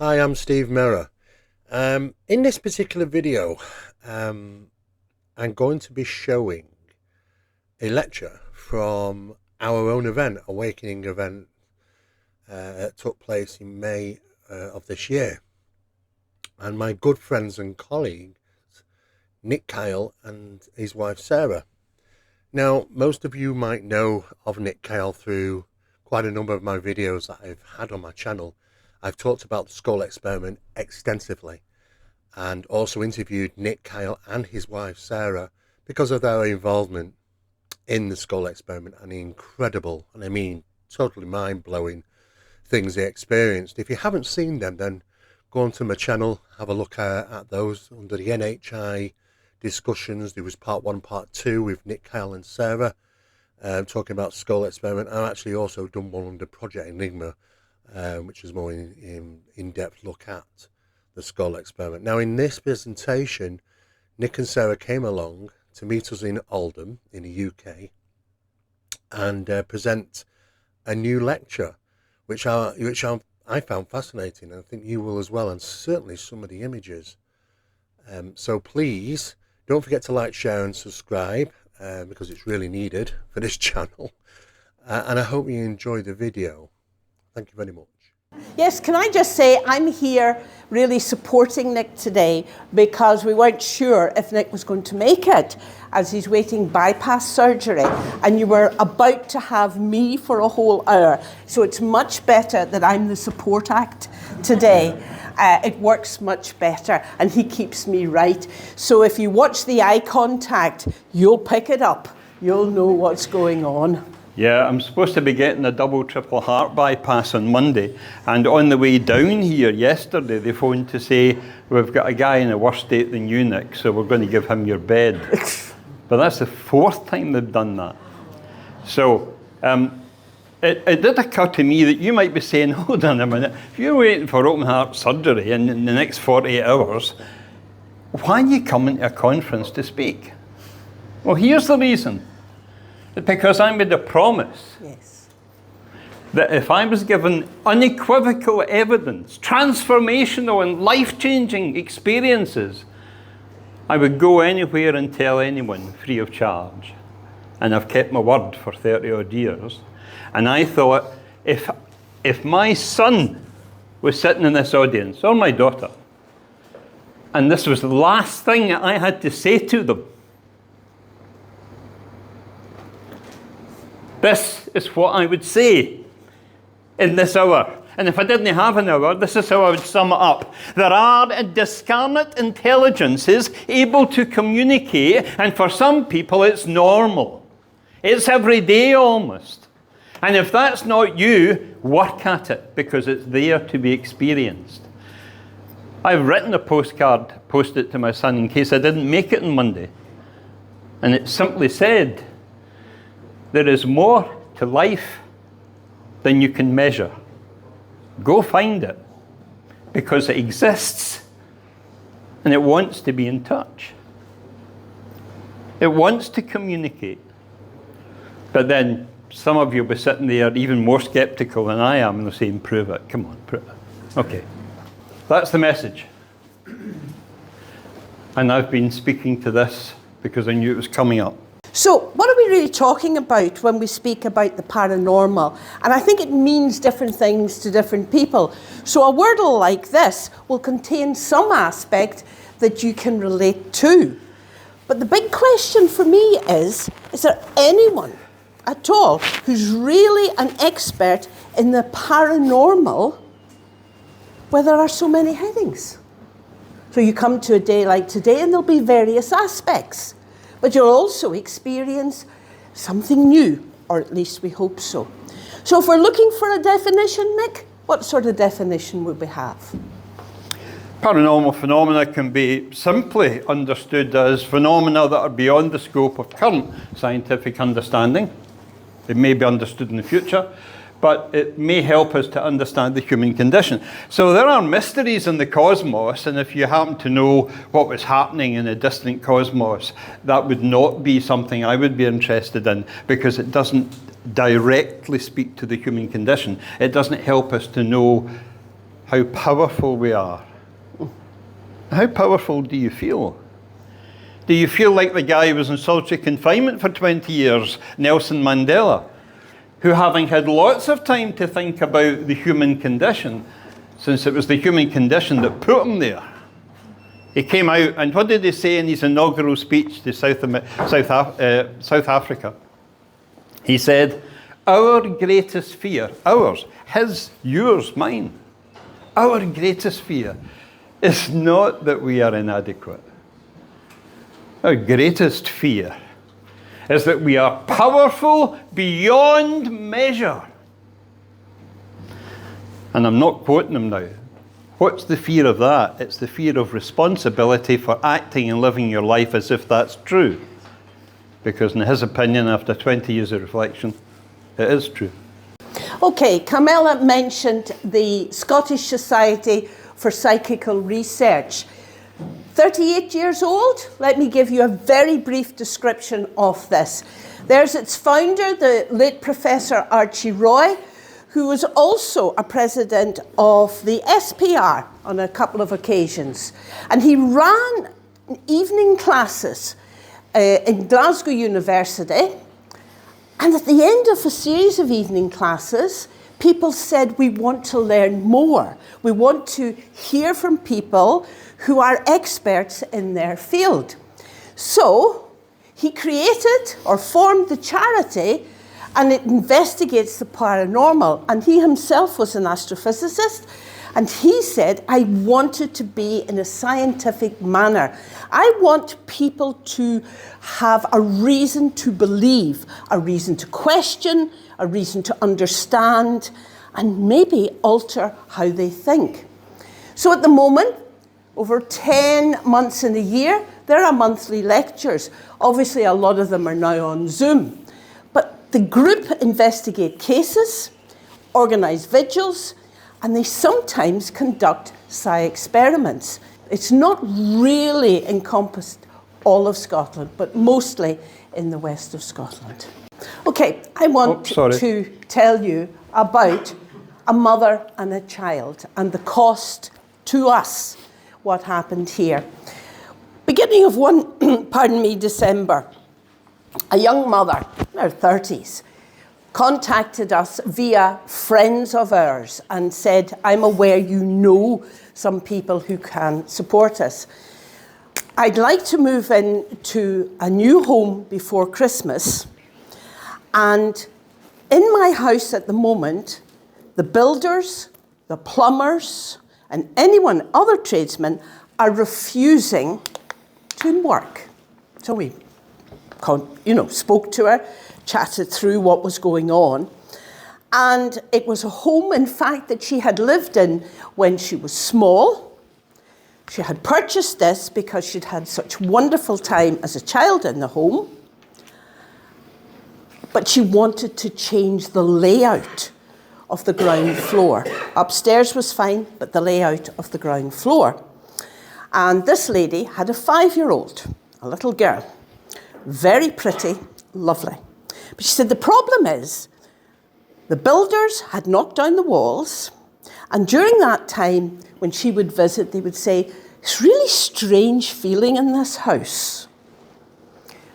Hi, I'm Steve Mera. In this particular video, I'm going to be showing a lecture from our own event, Awakening event, that took place in May of this year. And my good friends and colleagues, Nick Kyle and his wife Sarah. Now, most of you might know of Nick Kyle through quite a number of my videos that I've had on my channel. I've talked about the skull experiment extensively and also interviewed Nick Kyle and his wife Sarah because of their involvement in the skull experiment and the incredible, and I mean totally mind-blowing things they experienced. If you haven't seen them, then go onto my channel, have a look at those under the NHI discussions. There was part 1, part 2 with Nick Kyle and Sarah talking about skull experiment. I've actually also done one under Project Enigma, which is more in-depth look at the skull experiment. Now, in this presentation, Nick and Sarah came along to meet us in Oldham in the UK and present a new lecture, which I found fascinating, and I think you will as well, and certainly some of the images. So please don't forget to like, share and subscribe because it's really needed for this channel, and I hope you enjoy the video. Thank you very much. Yes, can I just say I'm here really supporting Nick today because we weren't sure if Nick was going to make it as he's waiting bypass surgery, and you were about to have me for a whole hour. So it's much better that I'm the support act today. It works much better and he keeps me right. So if you watch the eye contact, you'll pick it up. You'll know what's going on. Yeah, I'm supposed to be getting a triple heart bypass on Monday, and on the way down here yesterday they phoned to say we've got a guy in a worse state than you, Nick, so we're going to give him your bed. But that's the 4th time they've done that. So it did occur to me that you might be saying, hold on a minute, if you're waiting for open heart surgery in the next 48 hours, why are you coming to a conference to speak? Well, here's the reason. Because I made a promise that if I was given unequivocal evidence, transformational and life-changing experiences, I would go anywhere and tell anyone free of charge. And I've kept my word for 30 odd years. And I thought, if my son was sitting in this audience, or my daughter, and this was the last thing I had to say to them, this is what I would say in this hour. And if I didn't have an hour, this is how I would sum it up. There are discarnate intelligences able to communicate, and for some people it's normal. It's every day almost. And if that's not you, work at it, because it's there to be experienced. I've written a postcard, posted it to my son in case I didn't make it on Monday. And it simply said, there is more to life than you can measure. Go find it, because it exists and it wants to be in touch. It wants to communicate. But then some of you will be sitting there even more skeptical than I am, and they'll say, prove it. Come on, prove it. Okay. That's the message. And I've been speaking to this because I knew it was coming up. So what are we really talking about when we speak about the paranormal? And I think it means different things to different people. So a wordle like this will contain some aspect that you can relate to. But the big question for me is there anyone at all who's really an expert in the paranormal where there are so many headings? So you come to a day like today and there'll be various aspects. But you'll also experience something new, or at least we hope so. So if we're looking for a definition, Nick, what sort of definition would we have? Paranormal phenomena can be simply understood as phenomena that are beyond the scope of current scientific understanding. It may be understood in the future, but it may help us to understand the human condition. So there are mysteries in the cosmos, and if you happen to know what was happening in a distant cosmos, that would not be something I would be interested in, because it doesn't directly speak to the human condition. It doesn't help us to know how powerful we are. How powerful do you feel? Do you feel like the guy who was in solitary confinement for 20 years, Nelson Mandela, who, having had lots of time to think about the human condition, since it was the human condition that put him there, he came out, and what did he say in his inaugural speech to South Africa? He said, our greatest fear, ours, his, yours, mine, our greatest fear is not that we are inadequate. Our greatest fear is that we are powerful beyond measure. And I'm not quoting him now. What's the fear of that? It's the fear of responsibility for acting and living your life as if that's true. Because in his opinion, after 20 years of reflection, it is true. Okay, Carmela mentioned the Scottish Society for Psychical Research. 38 years old. Let me give you a very brief description of this. There's its founder, the late Professor Archie Roy, who was also a president of the SPR on a couple of occasions. And he ran evening classes in Glasgow University. And at the end of a series of evening classes, people said, we want to learn more. We want to hear from people who are experts in their field. So he created or formed the charity, and it investigates the paranormal. And he himself was an astrophysicist, and he said, I want it to be in a scientific manner. I want people to have a reason to believe, a reason to question, a reason to understand, and maybe alter how they think. So at the moment, over 10 months in a year, there are monthly lectures. Obviously, a lot of them are now on Zoom. But the group investigate cases, organise vigils, and they sometimes conduct psi experiments. It's not really encompassed all of Scotland, but mostly in the west of Scotland. Okay, I want to tell you about a mother and a child and the cost to us, what happened here. Beginning of December, a young mother in her 30s contacted us via friends of ours and said, I'm aware you know some people who can support us. I'd like to move into a new home before Christmas, and in my house at the moment, the builders, the plumbers, and anyone, other tradesmen, are refusing to work. So we, spoke to her, chatted through what was going on. And it was a home, in fact, that she had lived in when she was small. She had purchased this because she'd had such wonderful time as a child in the home. But she wanted to change the layout of the ground floor. Upstairs was fine, but the layout of the ground floor. And this lady had a 5-year-old, a little girl, very pretty, lovely. But she said the problem is the builders had knocked down the walls, and during that time when she would visit, they would say, it's really strange feeling in this house.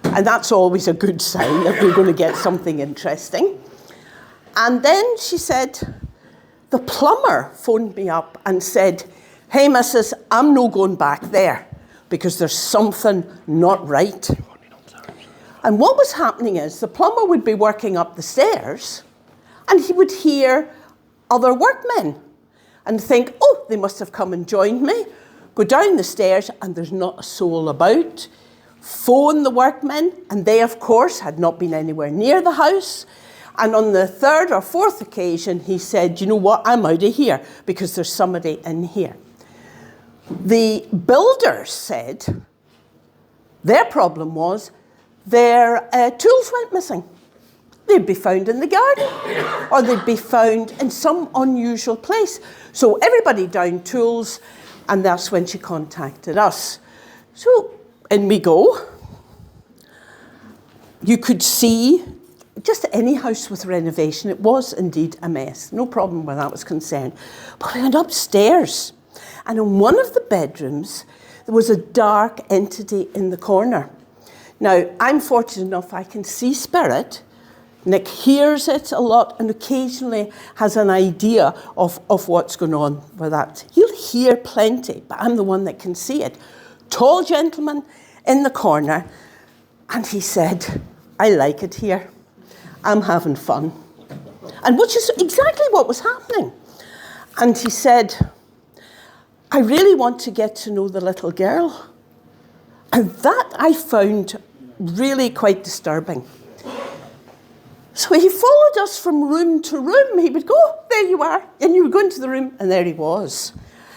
And that's always a good sign that we're going to get something interesting. And then she said, the plumber phoned me up and said, hey, missus, I'm no going back there because there's something not right. And what was happening is the plumber would be working up the stairs and he would hear other workmen and think, oh, they must have come and joined me. Go down the stairs and there's not a soul about. Phone the workmen, and they, of course, had not been anywhere near the house. And on the 3rd or 4th occasion, he said, you know what, I'm out of here because there's somebody in here. The builders said their problem was their tools went missing. They'd be found in the garden or they'd be found in some unusual place. So everybody down tools, and that's when she contacted us. So in we go. You could see just any house with renovation, it was indeed a mess. No problem where that was concerned. But we went upstairs, and in one of the bedrooms, there was a dark entity in the corner. Now, I'm fortunate enough I can see spirit. Nick hears it a lot and occasionally has an idea of what's going on with that. He'll hear plenty, but I'm the one that can see it. Tall gentleman in the corner, and he said, I like it here. I'm having fun. And which is exactly what was happening. And he said, I really want to get to know the little girl. And that I found really quite disturbing. So he followed us from room to room. He would go, oh, there you are. And you would go into the room, and there he was.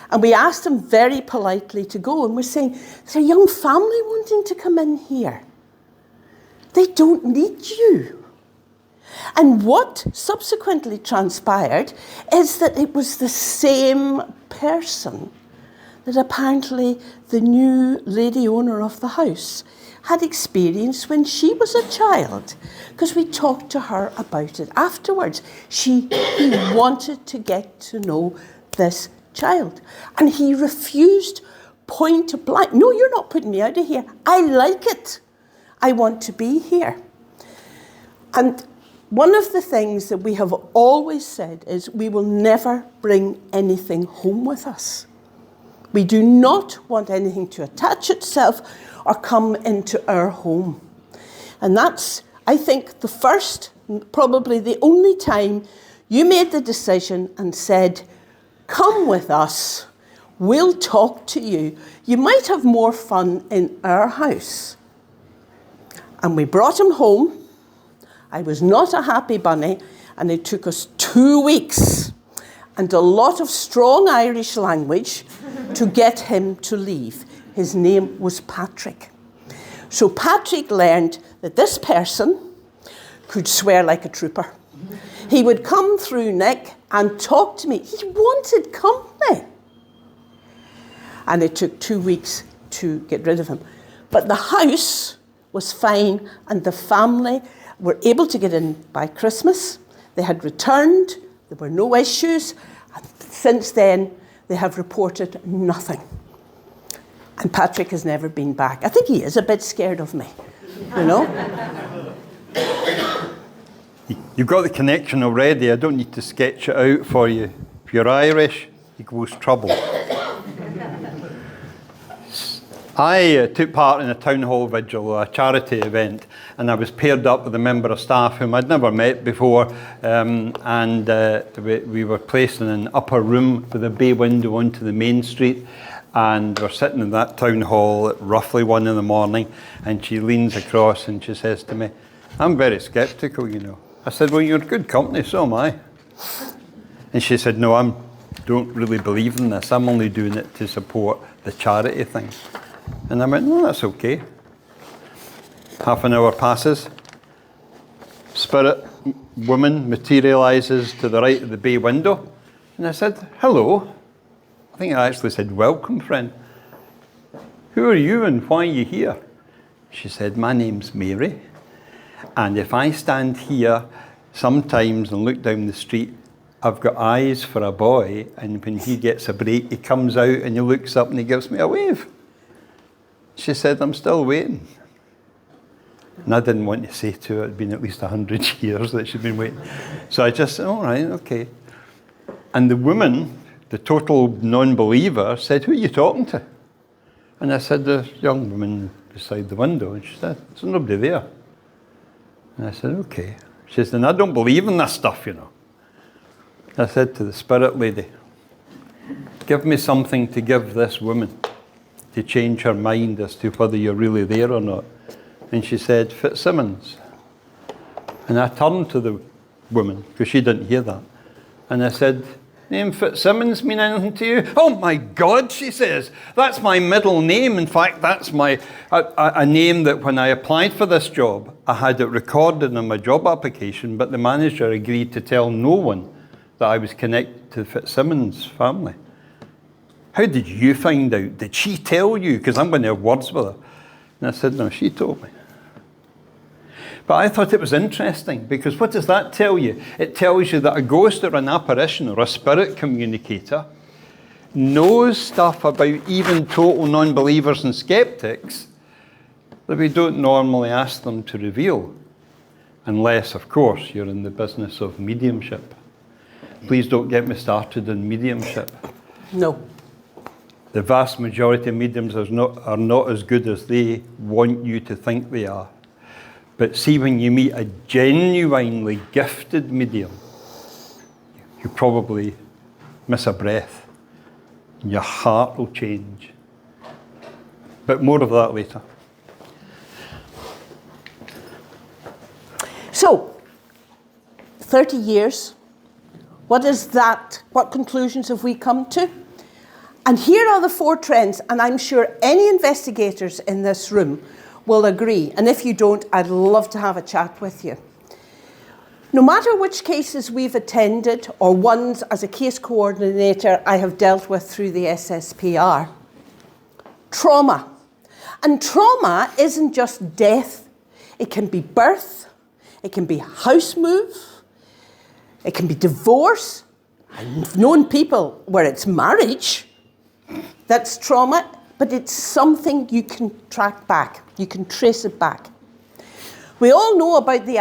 And we asked him very politely to go. And we're saying, there's a young family wanting to come in here. They don't need you. And what subsequently transpired is that it was the same person that apparently the new lady owner of the house had experienced when she was a child, because we talked to her about it afterwards. He wanted to get to know this child, and he refused point blank. No, you're not putting me out of here. I like it. I want to be here. And one of the things that we have always said is we will never bring anything home with us. We do not want anything to attach itself or come into our home. And that's, I think, the first, probably the only time you made the decision and said, come with us, we'll talk to you. You might have more fun in our house. And we brought him home. I was not a happy bunny, and it took us 2 weeks and a lot of strong Irish language to get him to leave. His name was Patrick. So Patrick learned that this person could swear like a trooper. He would come through Nick and talk to me. He wanted company. And it took 2 weeks to get rid of him. But the house was fine, and the family were able to get in by Christmas. They had returned. There were no issues. And since then, they have reported nothing. And Patrick has never been back. I think he is a bit scared of me, you know? You've got the connection already. I don't need to sketch it out for you. If you're Irish, equals trouble. I took part in a town hall vigil, a charity event, and I was paired up with a member of staff whom I'd never met before, we were placed in an upper room with a bay window onto the main street, and we're sitting in that town hall at roughly 1 a.m, and she leans across and she says to me, I'm very sceptical, you know. I said, well, you're good company, so am I. And she said, no, I don't really believe in this. I'm only doing it to support the charity thing. And I went, no, that's okay. Half an hour passes. Spirit woman materialises to the right of the bay window. And I said, hello. I think I actually said, welcome, friend. Who are you and why are you here? She said, my name's Mary. And if I stand here sometimes and look down the street, I've got eyes for a boy. And when he gets a break, he comes out and he looks up and he gives me a wave. She said, I'm still waiting. And I didn't want to say to her, it'd been at least 100 years that she'd been waiting. So I just said, all right, okay. And the woman, the total non-believer, said, who are you talking to? And I said, the young woman beside the window. And she said, there's nobody there. And I said, okay. She said, then I don't believe in this stuff, you know. I said to the spirit lady, give me something to give this woman to change her mind as to whether you're really there or not. And she said, Fitzsimmons. And I turned to the woman, because she didn't hear that. And I said, name Fitzsimmons mean anything to you? Oh my God, she says, that's my middle name. In fact, that's a name that when I applied for this job, I had it recorded on my job application, but the manager agreed to tell no one that I was connected to the Fitzsimmons family. How did you find out? Did she tell you? Because I'm going to have words with her. And I said, no, she told me. But I thought it was interesting, because what does that tell you? It tells you that a ghost or an apparition or a spirit communicator knows stuff about even total non-believers and skeptics that we don't normally ask them to reveal. Unless, of course, you're in the business of mediumship. Please don't get me started on mediumship. No. The vast majority of mediums are not as good as they want you to think they are. But see, when you meet a genuinely gifted medium, you probably miss a breath. Your heart will change. But more of that later. So, 30 years, what conclusions have we come to? And here are the 4 trends, and I'm sure any investigators in this room will agree. And if you don't, I'd love to have a chat with you. No matter which cases we've attended or ones as a case coordinator I have dealt with through the SSPR, trauma. And trauma isn't just death. It can be birth, it can be house move, it can be divorce. I've known people where it's marriage that's trauma, but it's something you can track back. You can trace it back. We all know about the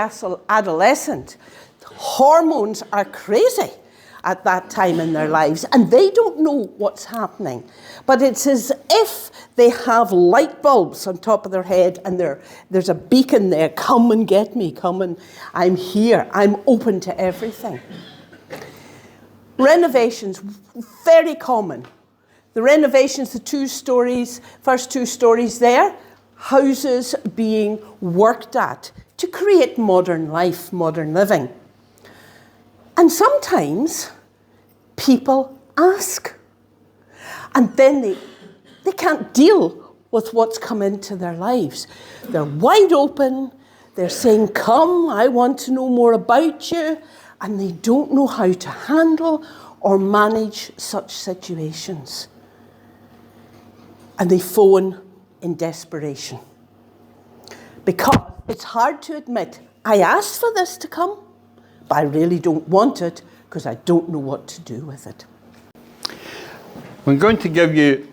adolescent. Hormones are crazy at that time in their lives, and they don't know what's happening. But it's as if they have light bulbs on top of their head, and there's a beacon there. Come and get me. Come and I'm here. I'm open to everything. Renovations, very common. The renovations, the first 2 stories there, houses being worked at to create modern life, modern living. And sometimes people ask, and then they can't deal with what's come into their lives. They're wide open, they're saying, come, I want to know more about you, and they don't know how to handle or manage such situations. And they phone in desperation. Because it's hard to admit, I asked for this to come, but I really don't want it because I don't know what to do with it. I'm going to give you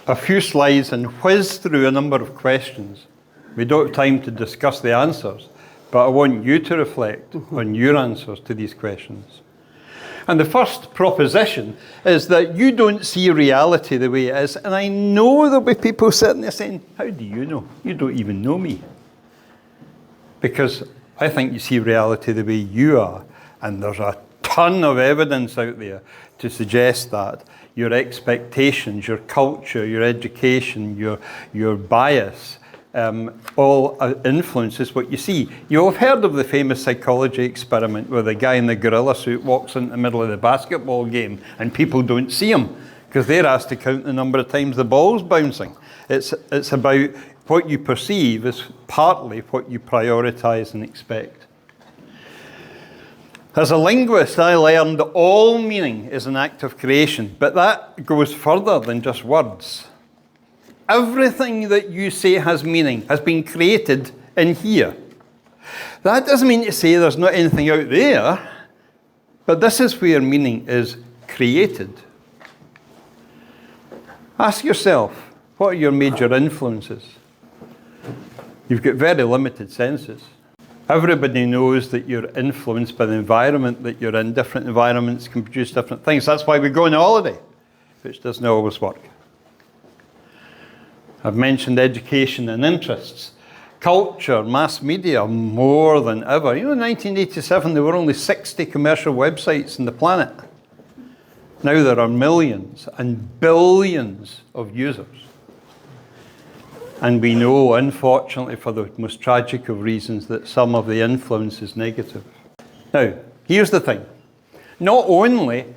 a few slides and whiz through a number of questions. We don't have time to discuss the answers, but I want you to reflect on your answers to these questions. And the first proposition is that you don't see reality the way it is. And I know there'll be people sitting there saying, how do you know? You don't even know me. Because I think you see reality the way you are. And there's a ton of evidence out there to suggest that. Your expectations, your culture, your education, your bias, all influences what you see. You'll have heard of the famous psychology experiment where the guy in the gorilla suit walks into the middle of the basketball game and people don't see him because they're asked to count the number of times the ball's bouncing. It's about what you perceive is partly what you prioritize and expect. As a linguist, I learned that all meaning is an act of creation, but that goes further than just words. Everything that you say has meaning has been created in here. That doesn't mean to say there's not anything out there, but this is where meaning is created. Ask yourself, what are your major influences? You've got very limited senses. Everybody knows that you're influenced by the environment that you're in. Different environments can produce different things. That's why we go on holiday, which doesn't always work. I've mentioned education and interests. Culture, mass media, more than ever. You know, in 1987, there were only 60 commercial websites on the planet. Now there are millions and billions of users. And we know, unfortunately, for the most tragic of reasons, that some of the influence is negative. Now, here's the thing. Not only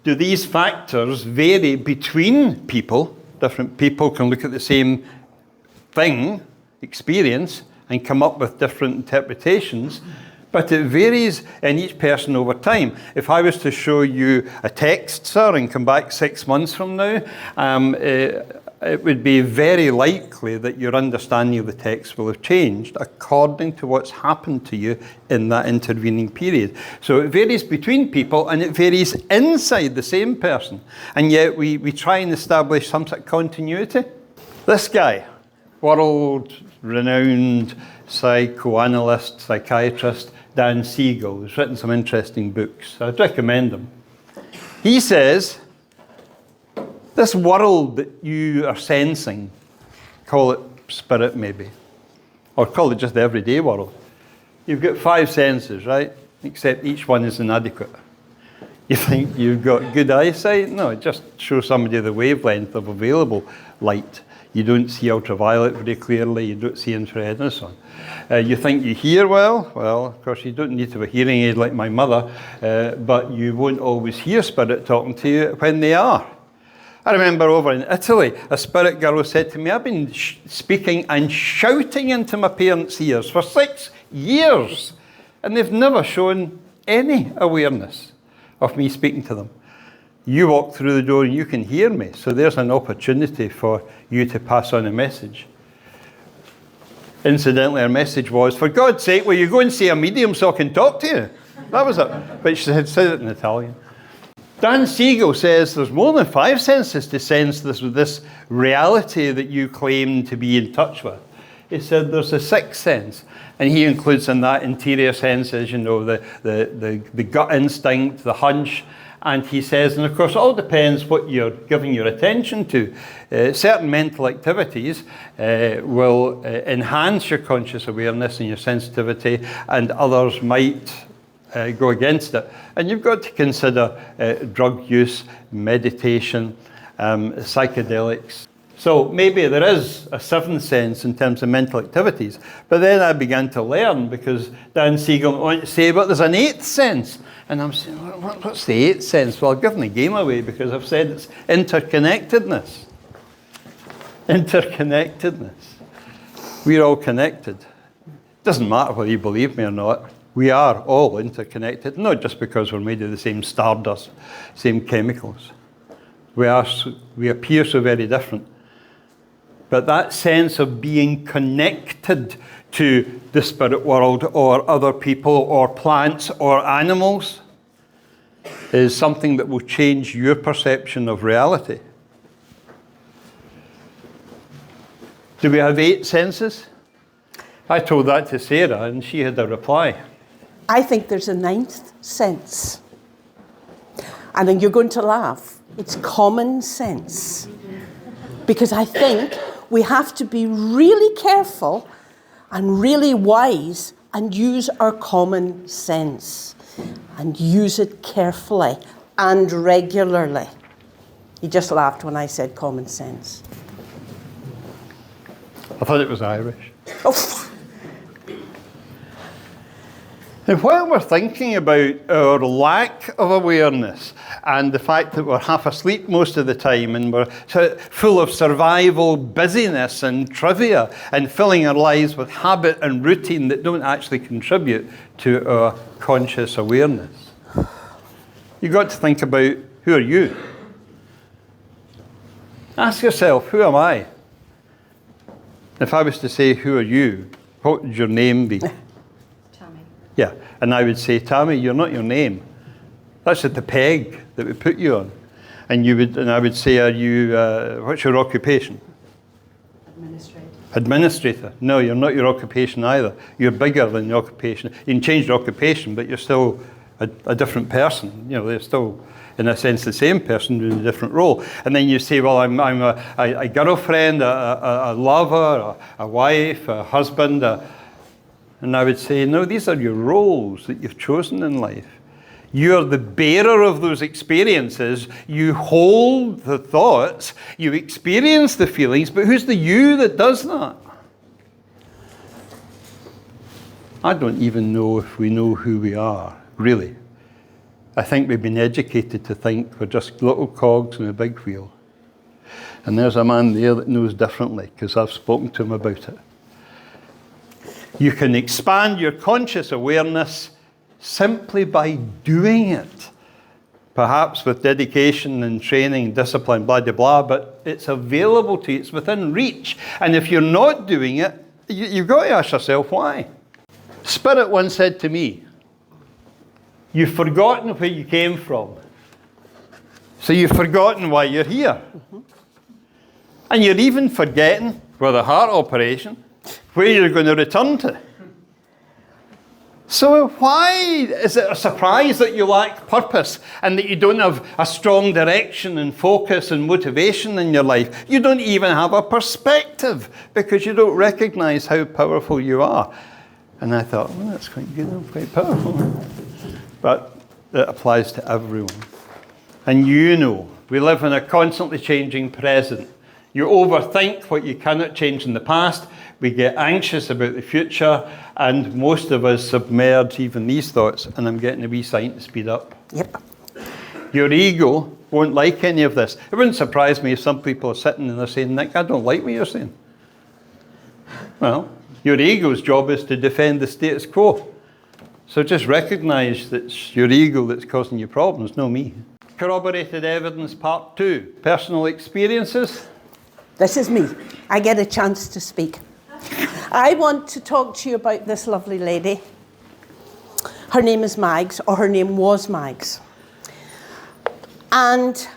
do these factors vary between people, different people can look at the same thing, experience, and come up with different interpretations, but it varies in each person over time. If I was to show you a text, sir, and come back 6 months from now, it would be very likely that your understanding of the text will have changed according to what's happened to you in that intervening period. So it varies between people and it varies inside the same person. And yet we try and establish some sort of continuity. This guy, world-renowned psychoanalyst, psychiatrist, Dan Siegel, has written some interesting books. I'd recommend them. He says, this world that you are sensing, call it spirit maybe, or call it just the everyday world. You've got 5 senses, right? Except each one is inadequate. You think you've got good eyesight? No, just show somebody the wavelength of available light. You don't see ultraviolet very clearly, you don't see infrared and so on. You think you hear well? Well, of course, you don't need to have a hearing aid like my mother, but you won't always hear spirit talking to you when they are. I remember over in Italy, a spirit girl said to me, I've been speaking and shouting into my parents' ears for 6 years, and they've never shown any awareness of me speaking to them. You walk through the door and you can hear me, so there's an opportunity for you to pass on a message. Incidentally, her message was, for God's sake, will you go and see a medium so I can talk to you? That was it. But she had said it in Italian. Dan Siegel says there's more than 5 senses to sense this reality that you claim to be in touch with. He said there's a 6th sense, and he includes in that interior senses, you know, the gut instinct, the hunch, and he says, and of course it all depends what you're giving your attention to. Certain mental activities will enhance your conscious awareness and your sensitivity, and others might go against it. And you've got to consider drug use, meditation, psychedelics. So maybe there is a 7th sense in terms of mental activities. But then I began to learn, because Dan Siegel wanted to say, but there's an 8th sense. And I'm saying, what's the 8th sense? Well, I've given the game away, because I've said it's interconnectedness. Interconnectedness. We're all connected. It doesn't matter whether you believe me or not. We are all interconnected, not just because we're made of the same stardust, same chemicals. We appear so very different. But that sense of being connected to the spirit world or other people or plants or animals is something that will change your perception of reality. Do we have 8 senses? I told that to Sarah and she had a reply. I think there's a 9th sense. And then you're going to laugh. It's common sense. Because I think we have to be really careful and really wise and use our common sense. And use it carefully and regularly. He just laughed when I said common sense. I thought it was Irish. Oh. And while we're thinking about our lack of awareness and the fact that we're half asleep most of the time and we're full of survival busyness and trivia and filling our lives with habit and routine that don't actually contribute to our conscious awareness, you've got to think about, who are you? Ask yourself, who am I? If I was to say, who are you, what would your name be? Yeah, and I would say, Tammy, you're not your name. That's at the peg that we put you on. And I would say, are you, what's your occupation? Administrator. Administrator. No, you're not your occupation either. You're bigger than your occupation. You can change your occupation, but you're still a different person. You know, they're still, in a sense, the same person doing a different role. And then you say, well, I'm a girlfriend, a lover, a wife, a husband, and I would say, no, these are your roles that you've chosen in life. You're the bearer of those experiences. You hold the thoughts. You experience the feelings. But who's the you that does that? I don't even know if we know who we are, really. I think we've been educated to think we're just little cogs in a big wheel. And there's a man there that knows differently, because I've spoken to him about it. You can expand your conscious awareness simply by doing it. perhaps with dedication and training, discipline, blah, blah, blah, but it's available to you, it's within reach. And if you're not doing it, you've got to ask yourself why. Spirit once said to me, you've forgotten where you came from. So you've forgotten why you're here. And you're even forgetting, with a heart operation, where you're going to return to. So why is it a surprise that you lack purpose and that you don't have a strong direction and focus and motivation in your life? You don't even have a perspective because you don't recognize how powerful you are. And I thought, well, that's quite good, I'm quite powerful. But it applies to everyone. And you know, we live in a constantly changing present. You overthink what you cannot change in the past. We get anxious about the future, and most of us submerge even these thoughts, and I'm getting a wee sign to speed up. Yep. Your ego won't like any of this. It wouldn't surprise me if some people are sitting and they're saying, Nick, I don't like what you're saying. Well, your ego's job is to defend the status quo. So just recognize that it's your ego that's causing you problems, no me. Corroborated evidence part 2, personal experiences. This is me. I get a chance to speak. I want to talk to you about this lovely lady. Her name is Mags, or her name was Mags. And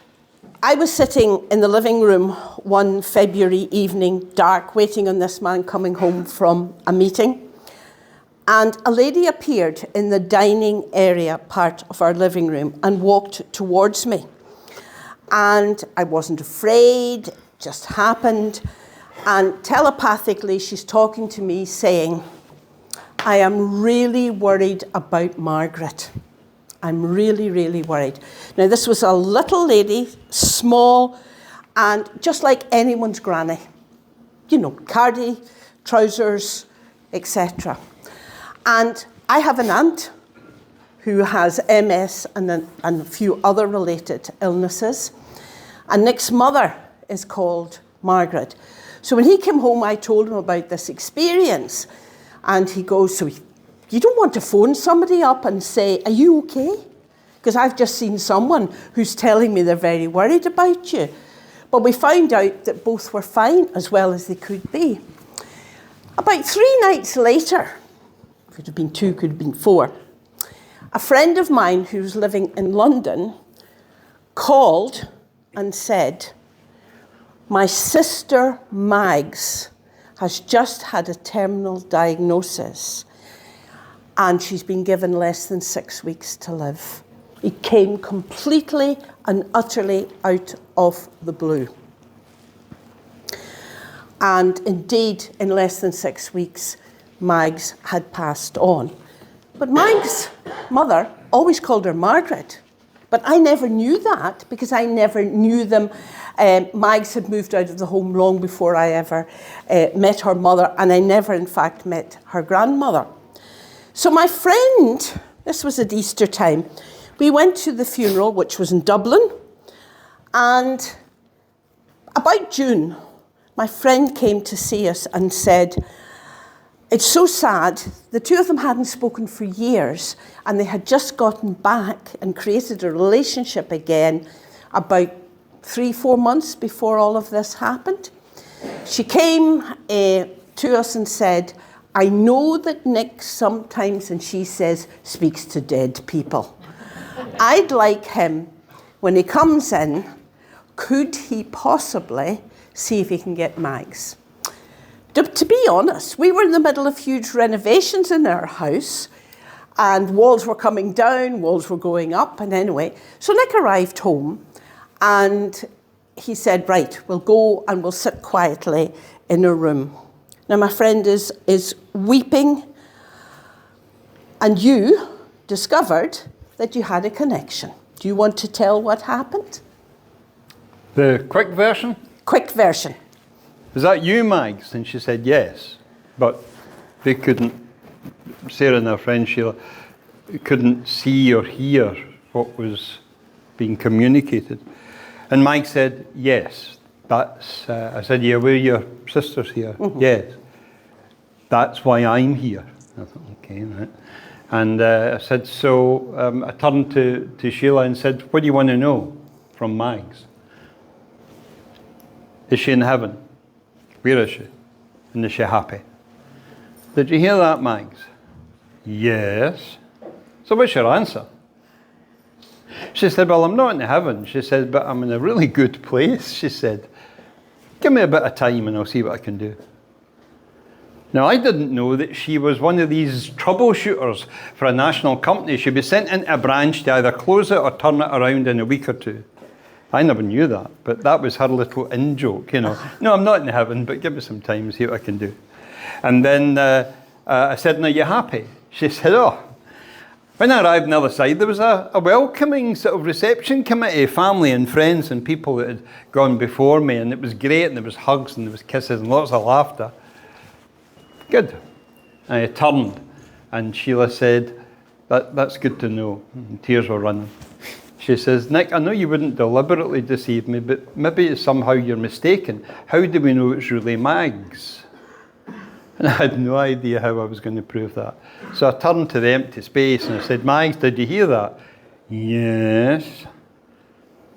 I was sitting in the living room one February evening, dark, waiting on this man coming home from a meeting. And a lady appeared in the dining area part of our living room and walked towards me. And I wasn't afraid, it just happened. And telepathically, she's talking to me saying, I am really worried about Margaret. I'm really, really worried. Now, this was a little lady, small, and just like anyone's granny. You know, cardi, trousers, etc. And I have an aunt who has MS and a few other related illnesses. And Nick's mother is called Margaret. So when he came home, I told him about this experience. And he goes, so you don't want to phone somebody up and say, are you okay? Because I've just seen someone who's telling me they're very worried about you. But we found out that both were fine, as well as they could be. About 3 nights later, could have been 2, could have been 4, a friend of mine who's living in London called and said, my sister Mags has just had a terminal diagnosis and she's been given less than 6 weeks to live. It came completely and utterly out of the blue. And indeed, in less than 6 weeks, Mags had passed on. But Mags' mother always called her Margaret. But I never knew that because I never knew them. Mags had moved out of the home long before I ever met her mother, and I never, in fact, met her grandmother. So my friend, this was at Easter time, we went to the funeral, which was in Dublin, and about June, my friend came to see us and said, it's so sad, the two of them hadn't spoken for years, and they had just gotten back and created a relationship again about 3-4 months before all of this happened. She came to us and said, I know that Nick sometimes, and she says, speaks to dead people. I'd like him, when he comes in, could he possibly see if he can get Mags? To be honest, we were in the middle of huge renovations in our house, and walls were coming down, walls were going up, and anyway. So Nick arrived home, and he said, right, we'll go and we'll sit quietly in a room. Now, my friend is weeping, and you discovered that you had a connection. Do you want to tell what happened? The quick version? Quick version. Is that you, Mags? And she said, yes. But they couldn't, Sarah and her friend Sheila, couldn't see or hear what was being communicated. And Mags said, yes. That's, I said, yeah, where are your sisters here? Mm-hmm. Yes. That's why I'm here. I thought, okay, right. And I said, so I turned to Sheila and said, what do you want to know from Mags? Is she in heaven? Where is she? And is she happy? Did you hear that, Mags? Yes. So what's your answer? She said, well, I'm not in heaven. She said, but I'm in a really good place. She said, give me a bit of time and I'll see what I can do. Now, I didn't know that she was one of these troubleshooters for a national company. She'd be sent into a branch to either close it or turn it around in a week or two. I never knew that, but that was her little in-joke, you know. No, I'm not in heaven, but give me some time, see what I can do. And then I said, are you happy? She said, oh. When I arrived on the other side, there was a welcoming sort of reception committee, family and friends and people that had gone before me, and it was great, and there was hugs and there was kisses and lots of laughter. Good. I turned, and Sheila said, that's good to know. And tears were running. She says, Nick, I know you wouldn't deliberately deceive me, but maybe somehow you're mistaken. How do we know it's really Mags? And I had no idea how I was going to prove that. So I turned to the empty space and I said, Mags, did you hear that? Yes.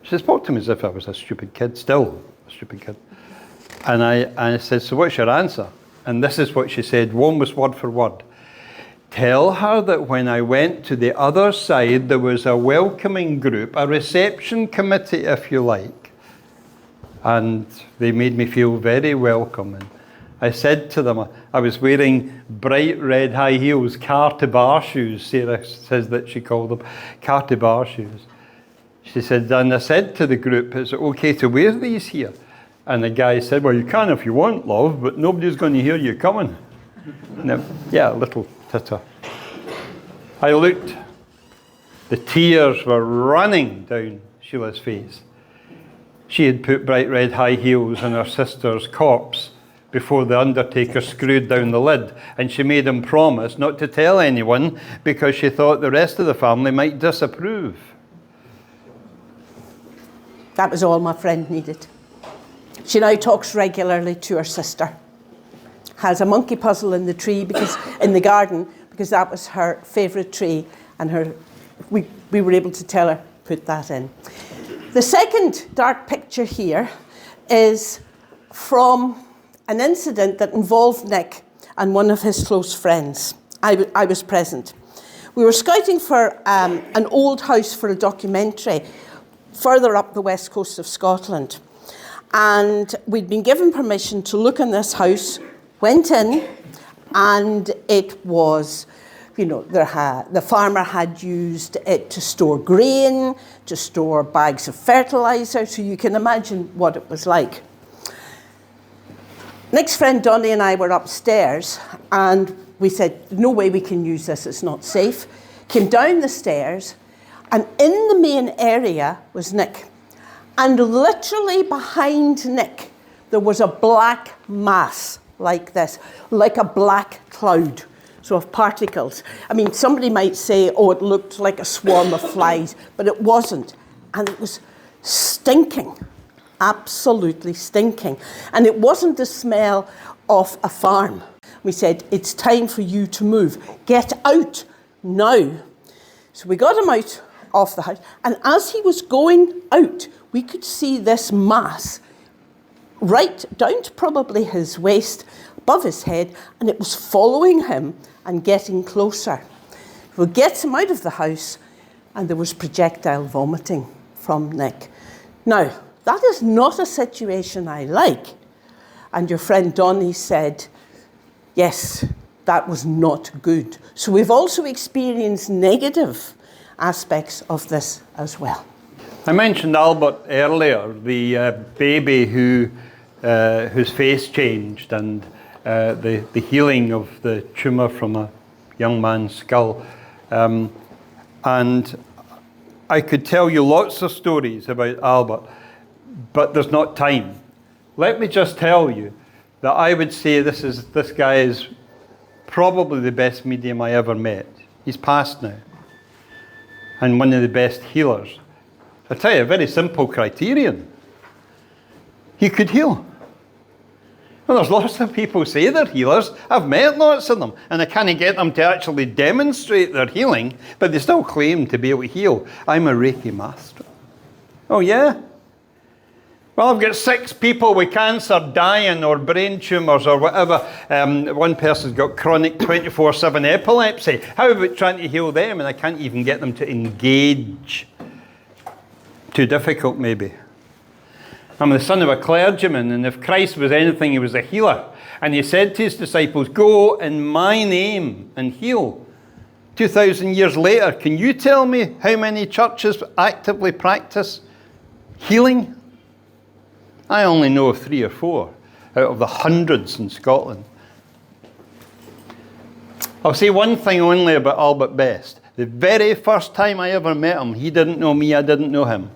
She spoke to me as if I was a stupid kid, still a stupid kid. And I said, so what's your answer? And this is what she said, almost word for word. Tell her that when I went to the other side, there was a welcoming group, a reception committee, if you like. And they made me feel very welcome. And I said to them, I was wearing bright red high heels, car-to-bar shoes. Sarah says that she called them car-to-bar shoes. She said, and I said to the group, is it okay to wear these here? And the guy said, well, you can if you want, love, but nobody's going to hear you coming. Now, yeah, a little titter. I looked. The tears were running down Sheila's face. She had put bright red high heels on her sister's corpse before the undertaker screwed down the lid, and she made him promise not to tell anyone because she thought the rest of the family might disapprove. That was all my friend needed. She now talks regularly to her sister. Has a monkey puzzle in the tree in the garden because that was her favourite tree, and we were able to tell her put that in. The second dark picture here is from an incident that involved Nick and one of his close friends. I was present. We were scouting for an old house for a documentary further up the west coast of Scotland. And we'd been given permission to look in this house, went in, and it was, the farmer had used it to store grain, to store bags of fertiliser, so you can imagine what it was like. Nick's friend Donnie and I were upstairs, and we said, no way we can use this, it's not safe. Came down the stairs, and in the main area was Nick. And literally behind Nick, there was a black mass like this, like a black cloud, so of particles. I mean, somebody might say, oh, it looked like a swarm of flies, but it wasn't. And it was stinking, absolutely stinking. And it wasn't the smell of a farm. We said, it's time for you to move. Get out now. So we got him out of the house. And as he was going out, we could see this mass right down to probably his waist, above his head, and it was following him and getting closer. We get him out of the house, and there was projectile vomiting from Nick. Now, that is not a situation I like. And your friend Donnie said, yes, that was not good. So we've also experienced negative aspects of this as well. I mentioned Albert earlier, the baby whose face changed, and the healing of the tumour from a young man's skull. And I could tell you lots of stories about Albert, but there's not time. Let me just tell you that I would say this guy is probably the best medium I ever met. He's passed now, and one of the best healers. I'll tell you a very simple criterion. He could heal. Well, there's lots of people say they're healers. I've met lots of them, and I can't get them to actually demonstrate their healing, but they still claim to be able to heal. I'm a Reiki master. Oh, yeah? Well, I've got 6 people with cancer dying, or brain tumours, or whatever. One person's got chronic 24/7 epilepsy. How about trying to heal them? And I can't even get them to engage. Too difficult, maybe. I'm the son of a clergyman, and if Christ was anything, he was a healer. And he said to his disciples, go in my name and heal. 2,000 years later, can you tell me how many churches actively practice healing? I only know of 3 or 4 out of the hundreds in Scotland. I'll say one thing only about Albert Best. The very first time I ever met him, he didn't know me, I didn't know him.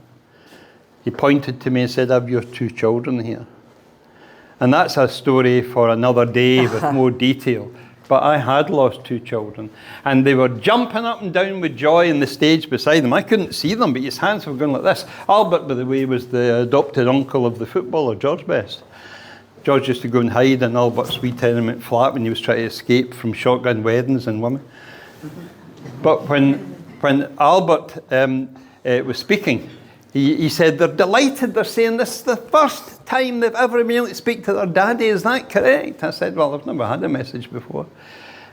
He pointed to me and said, I have your 2 children here. And that's a story for another day with more detail. But I had lost 2 children. And they were jumping up and down with joy on the stage beside them. I couldn't see them, but his hands were going like this. Albert, by the way, was the adopted uncle of the footballer, George Best. George used to go and hide in Albert's wee tenement flat when he was trying to escape from shotgun weddings and women. But when Albert was speaking, he said, they're delighted, they're saying this is the first time they've ever been able to speak to their daddy, is that correct? I said, well, I've never had a message before.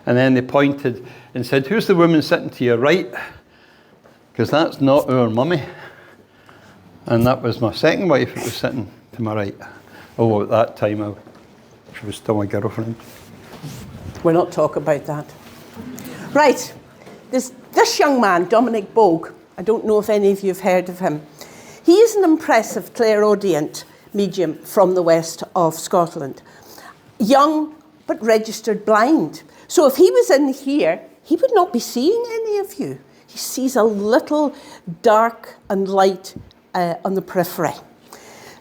And then they pointed and said, who's the woman sitting to your right? Because that's not our mummy. And that was my second wife that was sitting to my right. Oh, at that time, she was still my girlfriend. We'll not talk about that. Right, this young man, Dominic Bogue, I don't know if any of you have heard of him. He is an impressive clairaudient medium from the west of Scotland. Young, but registered blind. So if he was in here, he would not be seeing any of you. He sees a little dark and light on the periphery.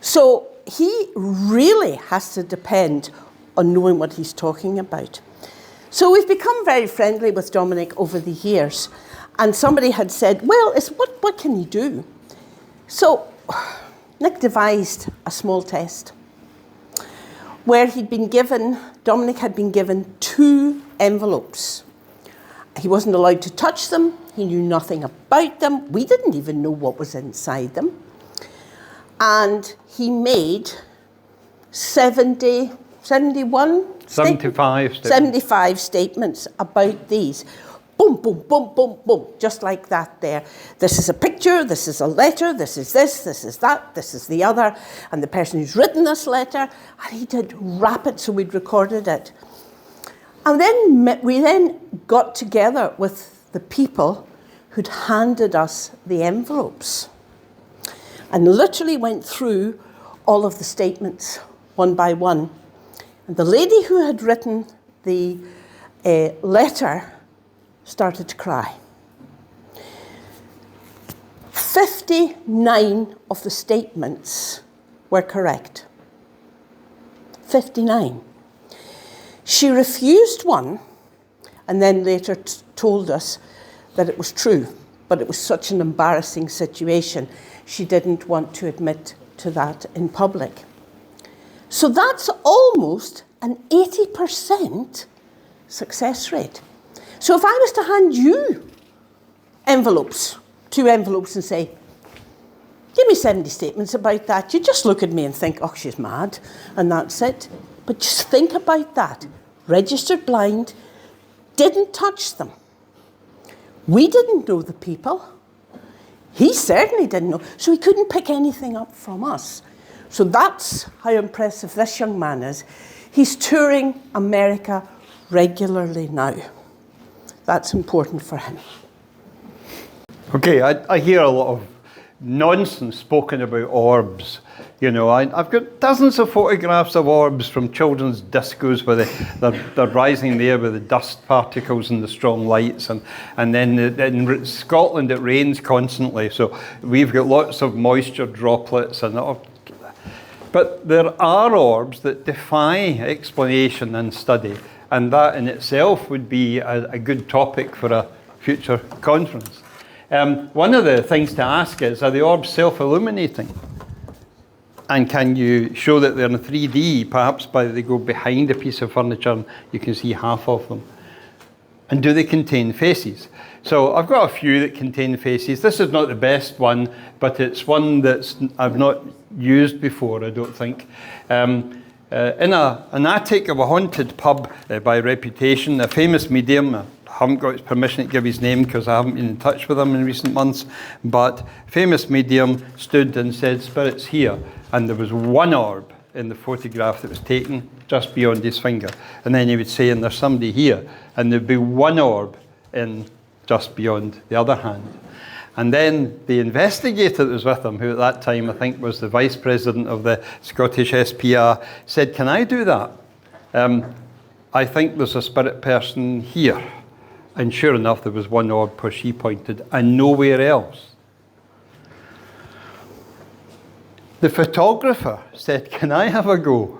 So he really has to depend on knowing what he's talking about. So we've become very friendly with Dominic over the years. And somebody had said, well, what can he do? So Nick devised a small test where Dominic had been given 2 envelopes. He wasn't allowed to touch them. He knew nothing about them. We didn't even know what was inside them. And he made 75 statements about these. Boom, boom, boom, boom, boom, just like that there. This is a picture, this is a letter, this is that, this is the other, and the person who's written this letter, and he did rapid, so we'd recorded it. And then we then got together with the people who'd handed us the envelopes and literally went through all of the statements one by one. And the lady who had written the letter started to cry. 59 of the statements were correct. 59. She refused one and then later told us that it was true, but it was such an embarrassing situation, she didn't want to admit to that in public. So that's almost an 80% success rate. So if I was to hand you 2 envelopes and say, give me 70 statements about that, you just look at me and think, oh, she's mad, and that's it. But just think about that. Registered blind, didn't touch them. We didn't know the people. He certainly didn't know, so he couldn't pick anything up from us. So that's how impressive this young man is. He's touring America regularly now. That's important for him. Okay, I hear a lot of nonsense spoken about orbs. You know, I've got dozens of photographs of orbs from children's discos where they're rising there with the dust particles and the strong lights. And then in Scotland it rains constantly, so we've got lots of moisture droplets. But there are orbs that defy explanation and study. And that in itself would be a good topic for a future conference. One of the things to ask is, are the orbs self-illuminating? And can you show that they're in 3D, perhaps by they go behind a piece of furniture and you can see half of them? And do they contain faces? So I've got a few that contain faces. This is not the best one, but it's one that I've not used before, I don't think. In an attic of a haunted pub by reputation, a famous medium, I haven't got his permission to give his name because I haven't been in touch with him in recent months, but famous medium stood and said, "Spirit's here." And there was one orb in the photograph that was taken just beyond his finger. And then he would say, "And there's somebody here." And there'd be one orb in just beyond the other hand. And then the investigator that was with him, who at that time I think was the vice president of the Scottish SPR, said, "Can I do that? I think there's a spirit person here." And sure enough, there was one orb where she pointed and nowhere else. The photographer said, "Can I have a go?"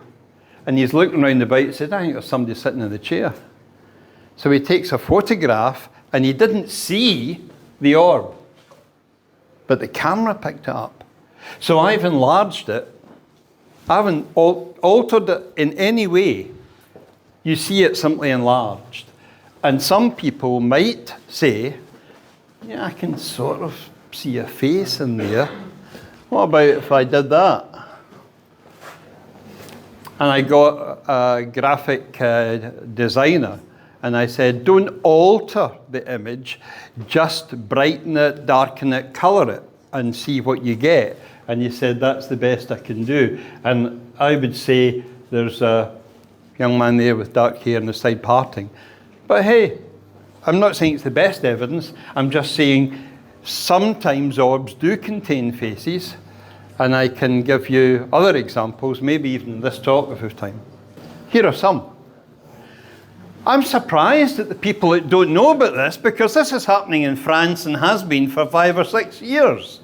And he's looking around the bite and said, "I think there's somebody sitting in the chair." So he takes a photograph and he didn't see the orb, but the camera picked it up. So I've enlarged it. I haven't altered it in any way. You see it simply enlarged. And some people might say, "Yeah, I can sort of see a face in there. What about if I did that?" And I got a graphic designer and I said, "Don't alter the image, just brighten it, darken it, colour it, and see what you get." And he said, "That's the best I can do." And I would say there's a young man there with dark hair and the side parting. But hey, I'm not saying it's the best evidence. I'm just saying sometimes orbs do contain faces, and I can give you other examples, maybe even in this talk if we have time. Here are some. I'm surprised at the people that don't know about this, because this is happening in France and has been for 5 or 6 years.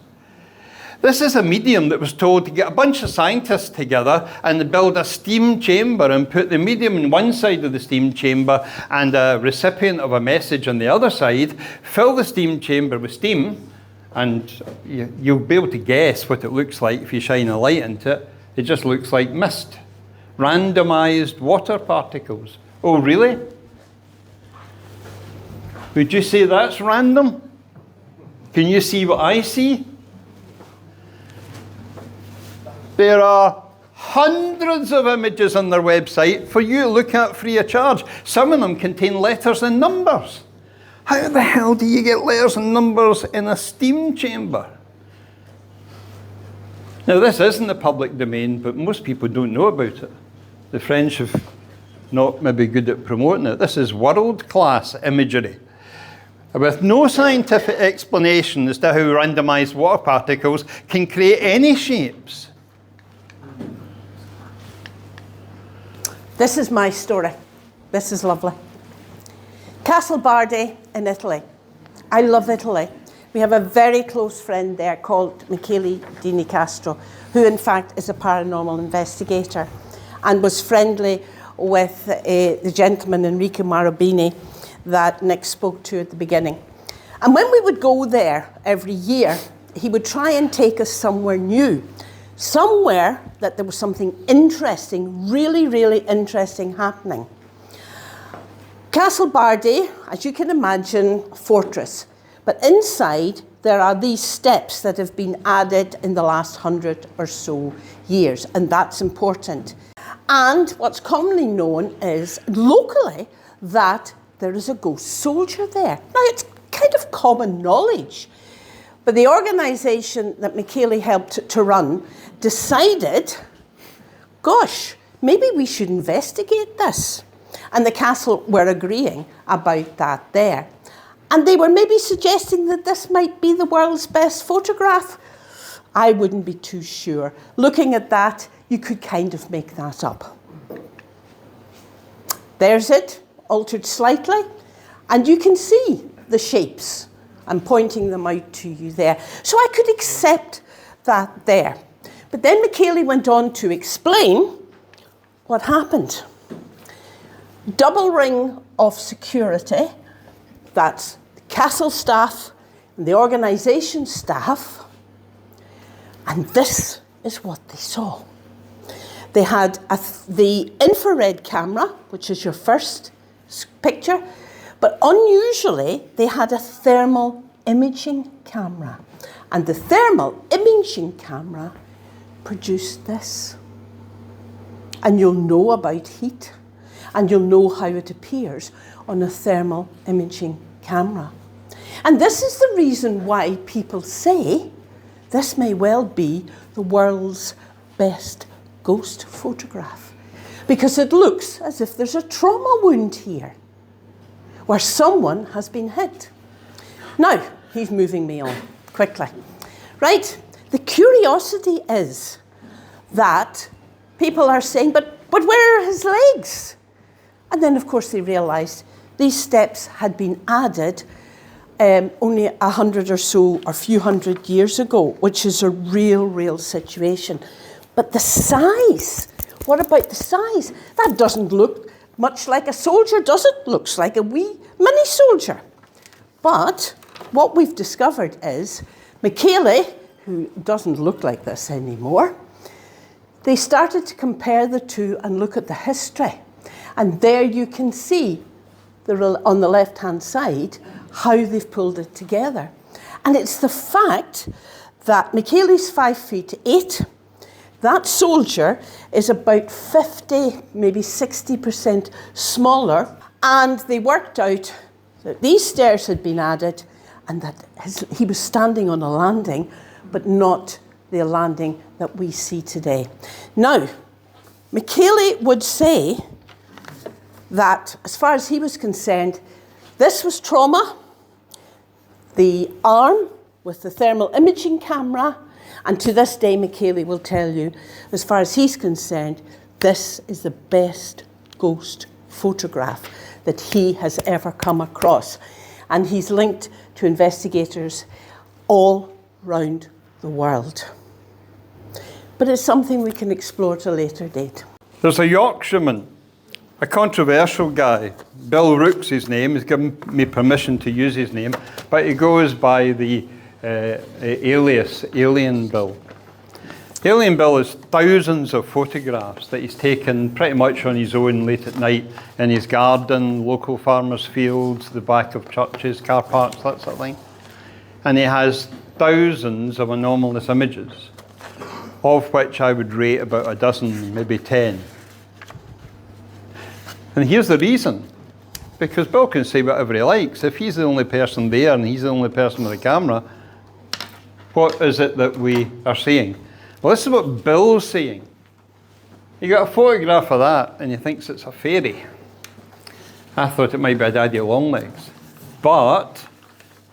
This is a medium that was told to get a bunch of scientists together and build a steam chamber and put the medium on one side of the steam chamber and a recipient of a message on the other side, fill the steam chamber with steam, and you'll be able to guess what it looks like if you shine a light into it. It just looks like mist. Randomized water particles. Oh, really? Would you say that's random? Can you see what I see? There are hundreds of images on their website for you to look at free of charge. Some of them contain letters and numbers. How the hell do you get letters and numbers in a steam chamber? Now, this isn't the public domain, but most people don't know about it. The French have not maybe good at promoting it. This is world-class imagery, with no scientific explanation as to how randomized water particles can create any shapes. This is my story. This is lovely. Castle Bardi in Italy. I love Italy. We have a very close friend there called Michele Di Nicastro, who in fact is a paranormal investigator and was friendly with the gentleman Enrico Marabini that Nick spoke to at the beginning. And when we would go there every year, he would try and take us somewhere new, somewhere that there was something interesting, really, really interesting happening. Castle Bardi, as you can imagine, fortress. But inside, there are these steps that have been added in the last 100 or so years, and that's important. And what's commonly known is, locally, that there is a ghost soldier there. Now, it's kind of common knowledge, but the organisation that Michele helped to run decided, gosh, maybe we should investigate this. And the castle were agreeing about that there. And they were maybe suggesting that this might be the world's best photograph. I wouldn't be too sure. Looking at that, you could kind of make that up. There's it, altered slightly. And you can see the shapes. I'm pointing them out to you there. So I could accept that there. But then Michele went on to explain what happened. Double ring of security, that's the castle staff and the organisation staff. And this is what they saw. They had the infrared camera, which is your first picture, but unusually they had a thermal imaging camera. And the thermal imaging camera produced this. And you'll know about heat, and you'll know how it appears on a thermal imaging camera. And this is the reason why people say this may well be the world's best ghost photograph, because it looks as if there's a trauma wound here where someone has been hit. Now, he's moving me on quickly. Right, the curiosity is that people are saying, but where are his legs? And then, of course, they realised these steps had been added only 100 or so, or a few hundred years ago, which is a real situation. But the size, what about the size? That doesn't look much like a soldier, does it? Looks like a wee mini soldier. But what we've discovered is, Michele, who doesn't look like this anymore, they started to compare the two and look at the history. And there you can see, on the left-hand side, how they've pulled it together. And it's the fact that Michele's 5'8", that soldier is about 50, maybe 60% smaller, and they worked out that these stairs had been added and that he was standing on a landing, but not the landing that we see today. Now, Michele would say that, as far as he was concerned, this was trauma, the arm with the thermal imaging camera, and to this day, Michele will tell you, as far as he's concerned, this is the best ghost photograph that he has ever come across. And he's linked to investigators all round the world. But it's something we can explore at a later date. There's a Yorkshireman, a controversial guy. Bill Rook's his name. He's given me permission to use his name, but he goes by the alias Alien Bill. Alien Bill has thousands of photographs that he's taken pretty much on his own late at night in his garden, local farmers' fields, the back of churches, car parks, that sort of thing. And he has thousands of anomalous images, of which I would rate about a dozen, maybe 10. And here's the reason. Because Bill can say whatever he likes. If he's the only person there and he's the only person with a camera, what is it that we are seeing? Well, this is what Bill's saying. You got a photograph of that and he thinks it's a fairy. I thought it might be a daddy longlegs. But